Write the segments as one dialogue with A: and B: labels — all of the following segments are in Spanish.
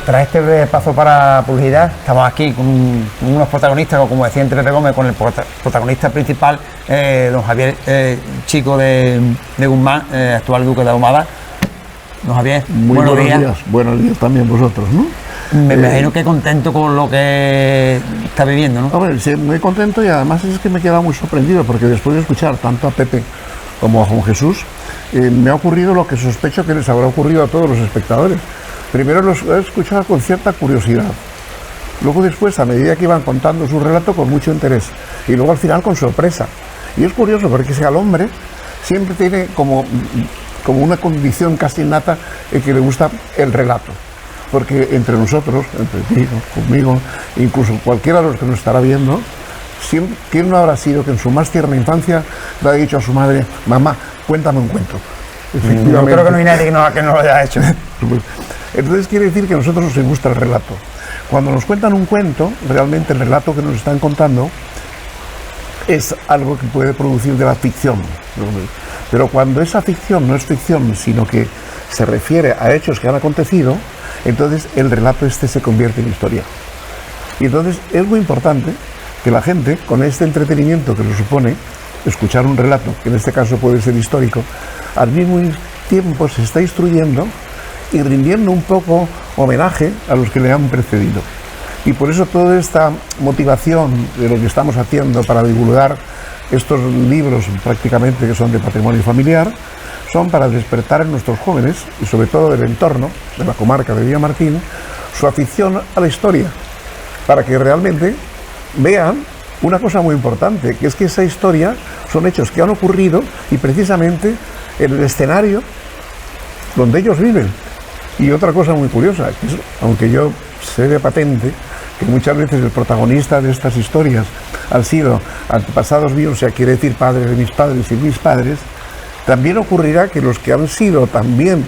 A: tras este breve paso para publicidad, estamos aquí con unos protagonistas, como decía Pepe Gómez, con el protagonista principal, don Javier Chico de Guzmán, actual duque de Ahumada. Don Javier,
B: muy buenos días. Buenos días también vosotros, ¿no?
A: Me imagino que contento con lo que está viviendo, ¿no?
B: Hombre, sí, muy contento, y además es que me he quedado muy sorprendido, porque después de escuchar tanto a Pepe como a Juan Jesús, me ha ocurrido lo que sospecho que les habrá ocurrido a todos los espectadores. Primero los he escuchado con cierta curiosidad, luego después, a medida que iban contando su relato, con mucho interés, y luego al final con sorpresa. Y es curioso porque al hombre siempre tiene como una condición casi innata en que le gusta el relato, porque entre nosotros, entre ti, conmigo, incluso cualquiera de los que nos estará viendo, siempre, ¿quién no habrá sido que en su más tierna infancia le ha dicho a su madre: mamá, cuéntame un cuento?
A: Yo creo que no hay nadie que no lo haya hecho.
B: Entonces quiere decir que a nosotros nos gusta el relato. Cuando nos cuentan un cuento, realmente el relato que nos están contando es algo que puede producir de la ficción, ¿no? Pero cuando esa ficción no es ficción, sino que se refiere a hechos que han acontecido, entonces el relato se convierte en historia. Y entonces es muy importante que la gente, con este entretenimiento que nos supone escuchar un relato, que en este caso puede ser histórico, al mismo tiempo se está instruyendo y rindiendo un poco homenaje a los que le han precedido. Y por eso toda esta motivación de lo que estamos haciendo para divulgar estos libros prácticamente que son de patrimonio familiar, son para despertar en nuestros jóvenes, y sobre todo del entorno de la comarca de Villamartín, su afición a la historia, para que realmente vean una cosa muy importante, que es que esa historia son hechos que han ocurrido y precisamente en el escenario donde ellos viven. Y otra cosa muy curiosa, que es, aunque yo sé de patente que muchas veces el protagonista de estas historias han sido antepasados míos, o sea, quiere decir padres de mis padres y mis padres, también ocurrirá que los que han sido también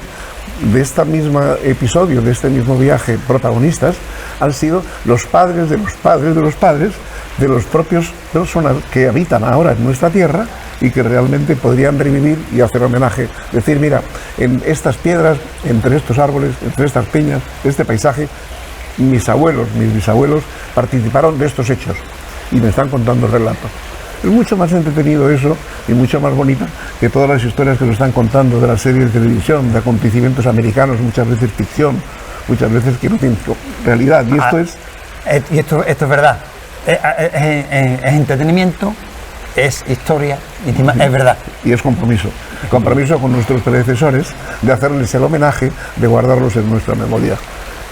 B: de este mismo episodio, de este mismo viaje, protagonistas, han sido los padres de los padres de los padres de los propios personas que habitan ahora en nuestra tierra y que realmente podrían revivir y hacer homenaje, decir: mira, en estas piedras, entre estos árboles, entre estas peñas, este paisaje, mis abuelos, mis bisabuelos participaron de estos hechos y me están contando el relato. Es mucho más entretenido eso y mucho más bonita que todas las historias que nos están contando de las series de televisión, de acontecimientos americanos, muchas veces ficción, muchas veces que no tienen realidad. Y esto
A: esto es verdad. Es entretenimiento, es historia, y encima es verdad.
B: Y es compromiso. Compromiso con nuestros predecesores de hacerles el homenaje, de guardarlos en nuestra memoria.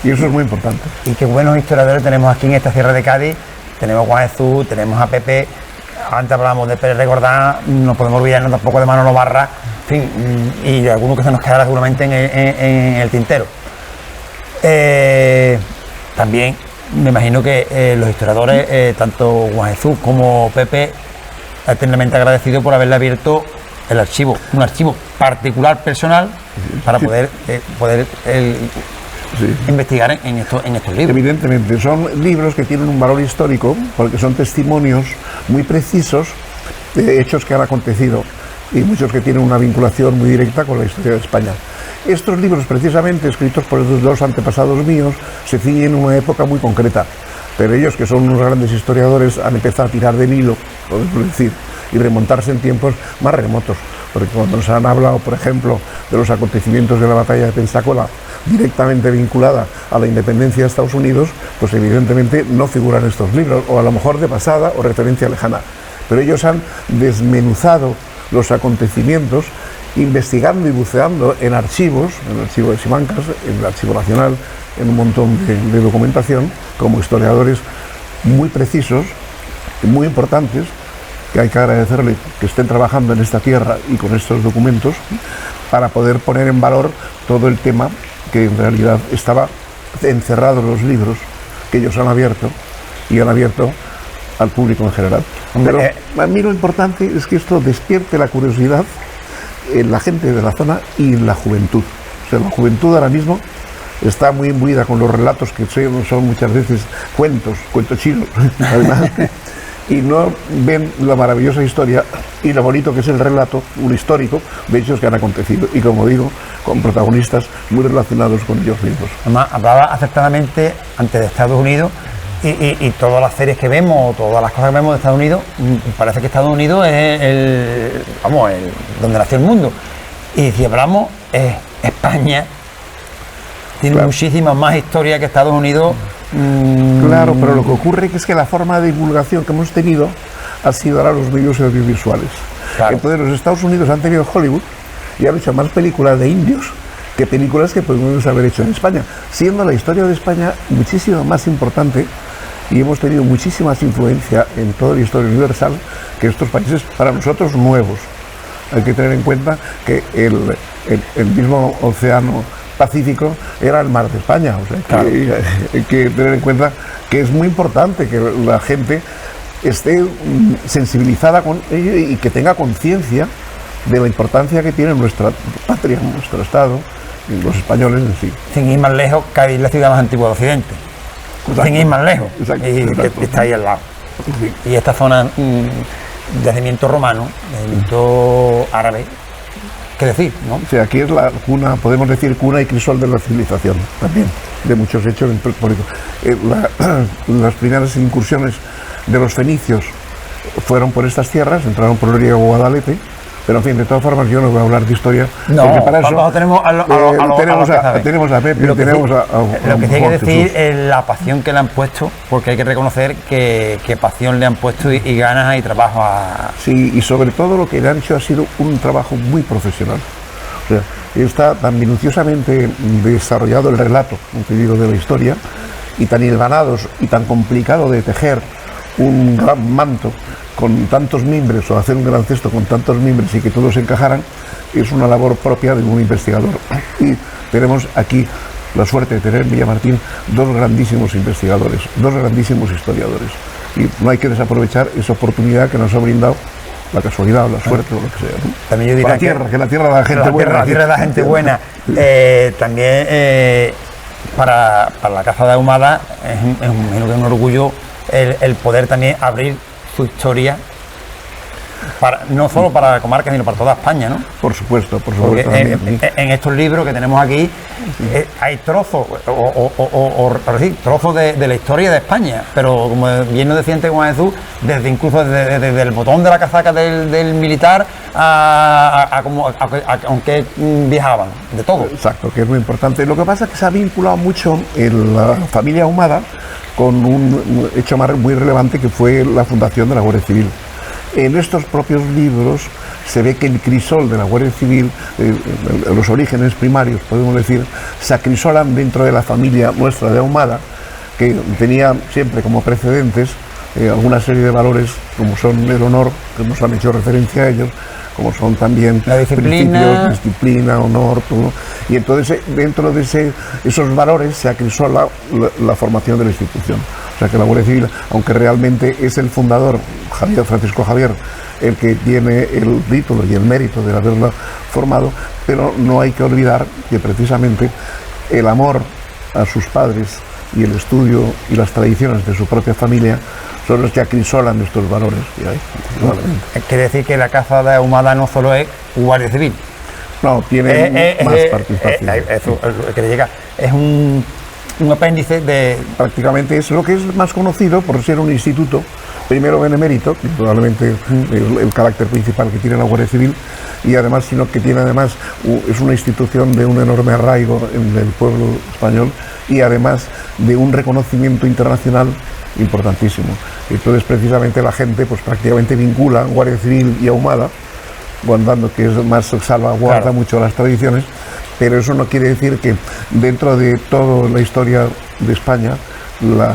B: Y eso es muy importante.
A: Y qué buenos historiadores tenemos aquí en esta Sierra de Cádiz. Tenemos a Juan Jesús, tenemos a Pepe. Antes hablábamos de Pérez Recordán, no podemos olvidarnos tampoco de Manolo Barra, en fin, y de alguno que se nos quedará seguramente en el tintero. También me imagino que los historiadores, tanto Juan Jesús como Pepe, eternamente agradecidos por haberle abierto el archivo, un archivo particular, personal, para poder investigar en estos libros.
B: Evidentemente, son libros que tienen un valor histórico, porque son testimonios muy precisos de hechos que han acontecido, y muchos que tienen una vinculación muy directa con la historia de España. Estos libros, precisamente escritos por los dos antepasados míos, se ciñen en una época muy concreta, pero ellos, que son unos grandes historiadores, han empezado a tirar del hilo, podemos decir, y remontarse en tiempos más remotos, porque cuando nos han hablado, por ejemplo, de los acontecimientos de la batalla de Pensacola, directamente vinculada a la independencia de Estados Unidos, pues evidentemente no figuran estos libros, o a lo mejor de pasada o referencia lejana, pero ellos han desmenuzado los acontecimientos, investigando y buceando en archivos, en el archivo de Simancas, en el Archivo Nacional, en un montón de documentación, como historiadores muy precisos, muy importantes, que hay que agradecerle que estén trabajando en esta tierra y con estos documentos, para poder poner en valor todo el tema que en realidad estaba encerrado en los libros que ellos han abierto, y han abierto al público en general. Pero a mí lo importante es que esto despierte la curiosidad en la gente de la zona y en la juventud. O sea, la juventud ahora mismo está muy imbuida con los relatos que son muchas veces cuentos chinos, además, y no ven la maravillosa historia y lo bonito que es el relato, un histórico, de hechos que han acontecido. Y como digo, con protagonistas muy relacionados con ellos mismos.
A: Además, hablaba acertadamente antes de Estados Unidos y todas las series que vemos, todas las cosas que vemos de Estados Unidos, parece que Estados Unidos es donde nació el mundo. Y si hablamos, España tiene muchísima más historia que Estados Unidos.
B: Claro, pero lo que ocurre es que la forma de divulgación que hemos tenido ha sido ahora los medios audiovisuales.
A: Claro.
B: Entonces los Estados Unidos han tenido Hollywood y han hecho más películas de indios que películas que podemos haber hecho en España, siendo la historia de España muchísimo más importante, y hemos tenido muchísima más influencia en toda la historia universal que estos países para nosotros nuevos. Hay que tener en cuenta que el mismo océano Pacífico era el mar de España, o sea,
A: claro.
B: Hay que tener en cuenta que es muy importante que la gente esté sensibilizada con ello y que tenga conciencia de la importancia que tiene nuestra patria, nuestro Estado, y los españoles en sí.
A: Sin ir más lejos, Cádiz es la ciudad más antigua de Occidente.
B: Exacto.
A: Sin ir más lejos.
B: Exacto,
A: Y
B: exacto.
A: está ahí al lado.
B: Sí.
A: Y esta zona de yacimiento romano, de yacimiento árabe, qué decir, ¿no?
B: O sea, aquí es la cuna, podemos decir cuna y crisol de la civilización, también, de muchos hechos históricos. Las primeras incursiones de los fenicios fueron por estas tierras, entraron por el río Guadalete, pero en fin, de todas formas yo no voy a hablar de historia,
A: No,
B: porque para eso
A: tenemos
B: tenemos a Pepe,
A: lo que
B: tenemos
A: sí,
B: a
A: lo que sí hay que
B: Juan
A: decir
B: Jesús.
A: es la pasión que le han puesto, porque hay que reconocer que pasión le han puesto y ganas y trabajo a...
B: Sí, y sobre todo lo que le han hecho ha sido un trabajo muy profesional. O sea, está tan minuciosamente desarrollado el relato, como te digo, de la historia, y tan hilvanados y tan complicado de tejer un gran manto con tantos mimbres, o hacer un gran cesto con tantos mimbres y que todos encajaran, es una labor propia de un investigador. Y tenemos aquí la suerte de tener en Villamartín dos grandísimos investigadores, dos grandísimos historiadores. Y no hay que desaprovechar esa oportunidad que nos ha brindado la casualidad o la suerte o lo que sea, ¿no?
A: También yo diría
B: que la tierra da gente buena.
A: La tierra da gente buena. También para la Caza de Ahumada es un orgullo el poder también abrir su historia, no solo para la comarca, sino para toda España, ¿no?
B: Por supuesto,
A: Porque
B: también.
A: en estos libros que tenemos aquí hay trozos trozos de la historia de España, pero como bien nos decía antes Juan Jesús, desde incluso desde el botón de la casaca del militar aunque viajaban, de todo.
B: Exacto, que es muy importante. Lo que pasa es que se ha vinculado mucho en la familia Ahumada con un hecho muy relevante, que fue la fundación de la Guardia Civil. En estos propios libros se ve que el crisol de la Guardia Civil, los orígenes primarios, podemos decir, se acrisolan dentro de la familia nuestra de Ahumada, que tenía siempre como precedentes alguna serie de valores, como son el honor, que nos han hecho referencia a ellos, como son también
A: la disciplina,
B: principios, disciplina, honor, todo. Y entonces dentro de esos valores se acrisola la formación de la institución. O sea que la Guardia Civil, aunque realmente es el fundador, Francisco Javier, el que tiene el título y el mérito de haberla formado, pero no hay que olvidar que precisamente el amor a sus padres y el estudio y las tradiciones de su propia familia son los que acrisolan estos valores que hay.
A: Quiere decir que la Caza de Ahumada no solo es Guardia Civil.
B: No, tiene más participación.
A: Eso que le llega. Es un apéndice de...
B: Prácticamente es lo que es más conocido por ser un instituto, primero benemérito, que probablemente el carácter principal que tiene la Guardia Civil, y además, sino que tiene además, es una institución de un enorme arraigo en el pueblo español y además de un reconocimiento internacional importantísimo. Entonces, precisamente la gente pues prácticamente vincula Guardia Civil y Ahumada, guardando que es más salvaguarda
A: claro.
B: mucho las tradiciones, pero eso no quiere decir que dentro de toda la historia de España los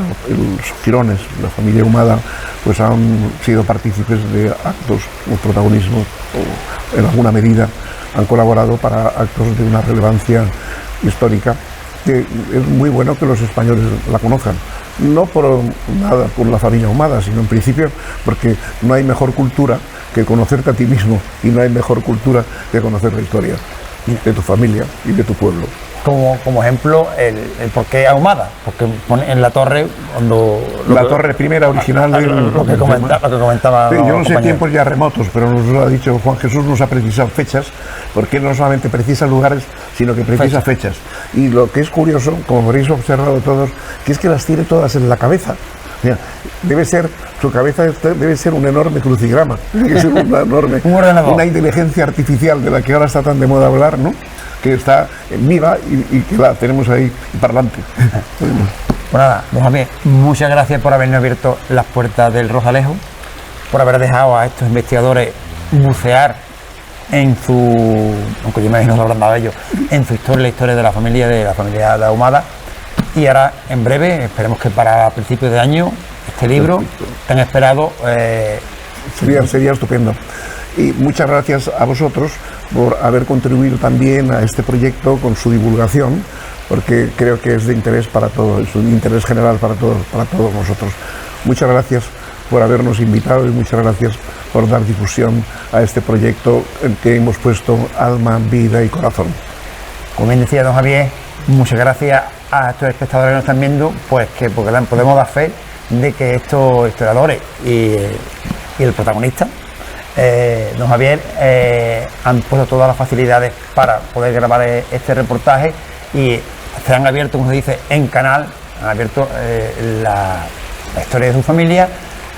B: girones, la familia Ahumada, pues han sido partícipes de actos o protagonismo, o en alguna medida han colaborado para actos de una relevancia histórica, que es muy bueno que los españoles la conozcan. No por nada por la familia Ahumada, sino en principio porque no hay mejor cultura que conocerte a ti mismo, y no hay mejor cultura que conocer la historia. de tu familia y de tu pueblo.
A: Como ejemplo, el por qué Ahumada, porque pone en la torre, cuando
B: La torre primera original
A: lo que comentaba
B: Sí, yo no sé
A: compañero.
B: tiempos ya remotos, pero nos lo ha dicho Juan Jesús, nos ha precisado fechas, porque él no solamente precisa lugares, sino que precisa fechas. Y lo que es curioso, como habréis observado todos, que es que las tiene todas en la cabeza. Mira, su cabeza debe ser un enorme crucigrama, tiene que ser una enorme,
A: Un ordenador.
B: una inteligencia artificial de la que ahora está tan de moda hablar, ¿no? Que está viva y que la tenemos ahí parlante.
A: Pues nada, don Javier, muchas gracias por habernos abierto las puertas del Rosalejo, por haber dejado a estos investigadores bucear en su, aunque yo me imagino que lo habrán dado ellos, en su historia, la historia de la familia de Ahumada. Y ahora, en breve, esperemos que para principios de año, este libro tan esperado.
B: Sería estupendo. Y muchas gracias a vosotros por haber contribuido también a este proyecto con su divulgación, porque creo que es de interés para todos, es un interés general para todos nosotros. Muchas gracias por habernos invitado y muchas gracias por dar difusión a este proyecto en que hemos puesto alma, vida y corazón.
A: Como bien decía don Javier, muchas gracias a estos espectadores que nos están viendo, pues que porque podemos dar fe de que estos historiadores y el protagonista, don Javier, han puesto todas las facilidades para poder grabar este reportaje y se han abierto, como se dice, en canal, han abierto la historia de su familia,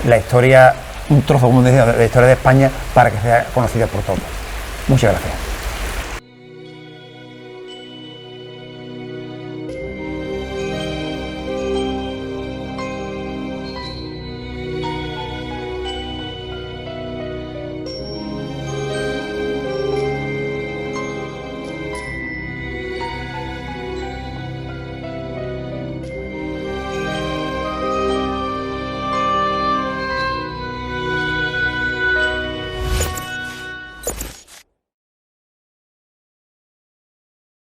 A: la historia, un trozo, como decía, de la historia de España para que sea conocida por todos. Muchas gracias.